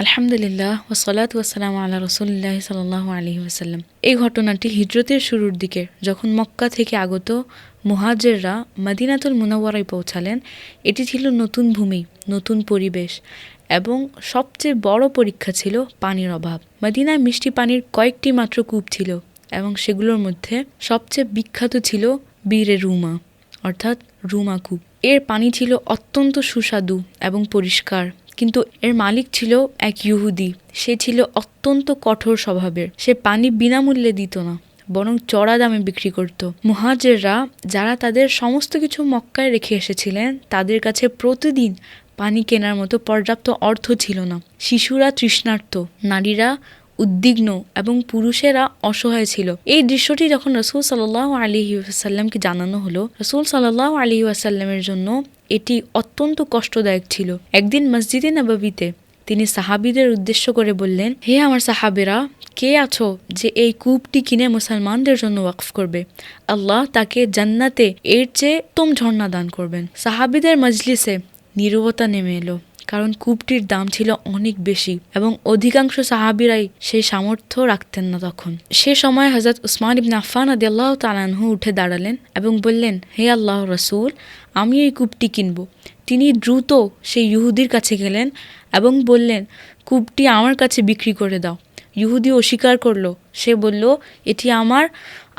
আলহামদুলিল্লাহ ওয়াসসালাতু ওয়াসসালামু আলা রাসূলিল্লাহ সাল্লাল্লাহু আলাইহি ওয়াসাল্লাম। এই ঘটনাটি হিজরতের শুরুর দিকে যখন মক্কা থেকে আগত মুহাজিররা মদিনাতুল মুনাওয়ারায় পৌঁছালেন। এটি ছিল নতুন ভূমি, নতুন পরিবেশ এবং সবচেয়ে বড় পরীক্ষা ছিল পানির অভাব। মদিনায় মিষ্টি পানির কয়েকটি মাত্র কূপ ছিল এবং সেগুলোর মধ্যে সবচেয়ে বিখ্যাত ছিল বীরে রুমা অর্থাৎ রুমা কূপ। এর পানি ছিল অত্যন্ত সুস্বাদু এবং পরিষ্কার, কিন্তু এর মালিক ছিল এক ইহুদি। সে ছিল অত্যন্ত কঠোর স্বভাবের। সে পানি বিনামূল্যে দিত না, বরং চড়া দামে বিক্রি করত। মুহাজিররা যারা তাদের সমস্ত কিছু মক্কায় রেখে এসেছিলেন, তাদের কাছে প্রতিদিন পানি কেনার মতো পর্যাপ্ত অর্থ ছিল না। শিশুরা তৃষ্ণার্ত, নারীরা উদ্বিগ্ন এবং পুরুষেরা অসহায় ছিল। এই দৃশ্যটি যখন রাসূল সাল্লাল্লাহু আলাইহি ওয়াসাল্লামকে জানানো হলো, রাসূল সাল্লাল্লাহু আলাইহি ওয়াসাল্লামের জন্য এটি অত্যন্ত কষ্টদায়ক ছিল। একদিন মসজিদে নববীতে তিনি সাহাবীদের উদ্দেশ্য করে বললেন, হে আমার সাহাবেরা, কে আছো যে এই কূপটি কিনে মুসলমানদের জন্য ওয়াকফ করবে? আল্লাহ তাকে জান্নাতে এর চেয়ে উত্তম ঝর্ণা দান করবেন। সাহাবীদের মজলিসে নীরবতা নেমে এলো, কারণ কূপটির দাম ছিল অনেক বেশি এবং অধিকাংশ সাহাবীরাই সেই সামর্থ্য রাখতেন না তখন। সে সময় হযরত উসমান ইবনে আফফান রাদিয়াল্লাহু তাআলা আনহু উঠে দাঁড়ালেন এবং বললেন, হে আল্লাহর রাসূল, আমি এই কূপটি কিনব। তিনি দ্রুত সেই ইহুদির কাছে গেলেন এবং বললেন, কূপটি আমার কাছে বিক্রি করে দাও। ইহুদি অস্বীকার করলো। সে বলল, এটি আমার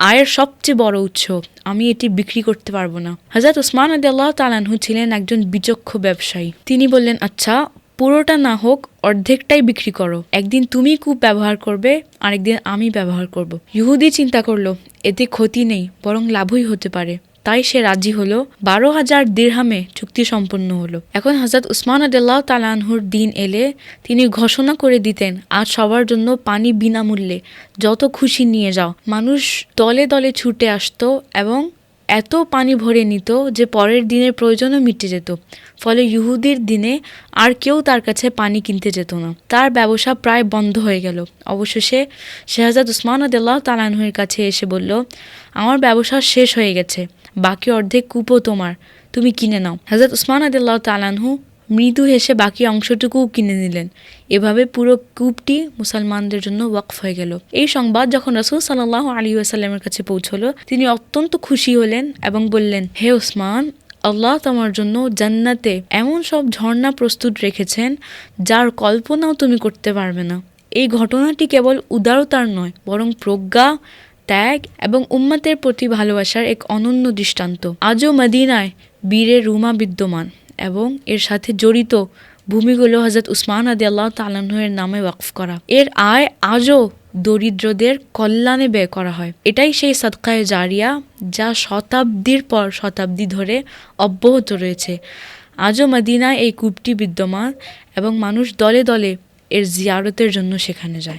আয়ের সবচেয়ে বড় উৎস, আমি এটি বিক্রি করতে পারবো না। হযরত উসমান রাদিয়াল্লাহু তাআলা আনহু ছিলেন একজন বিচক্ষণ ব্যবসায়ী। তিনি বললেন, আচ্ছা, পুরোটা না হোক, অর্ধেকটাই বিক্রি করো। একদিন তুমি কূপ ব্যবহার করবে, আরেকদিন আমি ব্যবহার করব। ইহুদি চিন্তা করলো, এতে ক্ষতি নেই, বরং লাভই হতে পারে। তাই সে রাজি হলো। 12,000 দিরহামে চুক্তি সম্পন্ন হলো। এখন হযরত উসমান রাদিয়াল্লাহু তাআলা আনহুর দিন এলে তিনি ঘোষণা করে দিতেন, আজ সবার জন্য পানি বিনামূল্যে, যত খুশি নিয়ে যাও। মানুষ দলে দলে ছুটে আসতো এবং এত পানি ভরে নিত যে পরের দিনের প্রয়োজনও মিটে যেত। ফলে ইহুদির দিনে আর কেউ তার কাছে পানি কিনতে যেত না। তার ব্যবসা প্রায় বন্ধ হয়ে গেল। অবশেষে সে হযরত উসমান রাদিয়াল্লাহু তাআলা আনহুর কাছে এসে বলল, আমার ব্যবসা শেষ হয়ে গেছে, বাকি অর্ধেক কূপও তোমার, তুমি কিনে নাও। হযরত উসমান রাদিয়াল্লাহু তাআলা আনহু মৃদু হেসে বাকি অংশটুকুও কিনে নিলেন। এভাবে পুরো কূপটি মুসলমানদের জন্য ওয়াকফ হয়ে গেল। এই সংবাদ যখন রাসূল সাল্লাল্লাহু আলাইহি ওয়াসাল্লামের কাছে পৌঁছলো, তিনি অত্যন্ত খুশি হলেন এবং বললেন, হে উসমান, আল্লাহ তোমার জন্য জান্নাতে এমন সব ঝর্ণা প্রস্তুত রেখেছেন যার কল্পনাও তুমি করতে পারবে না। এই ঘটনাটি কেবল উদারতার নয়, বরং প্রজ্ঞা, ত্যাগ এবং উম্মতের প্রতি ভালোবাসার এক অনন্য দৃষ্টান্ত। আজও মদিনায় বীরে রুমা বিদ্যমান এবং এর সাথে জড়িত ভূমিগুলো হযরত উসমান রাদিয়াল্লাহু তাআলা আনহুর নামে ওয়াকফ করা। এর আয় আজও দরিদ্রদের কল্যাণে ব্যয় করা হয়। এটাই সেই সাদকায়ে জারিয়া যা শতাব্দীর পর শতাব্দী ধরে অব্যাহত রয়েছে। আজও মদিনায় এই কূপটি বিদ্যমান এবং মানুষ দলে দলে এর জিয়ারতের জন্য সেখানে যায়।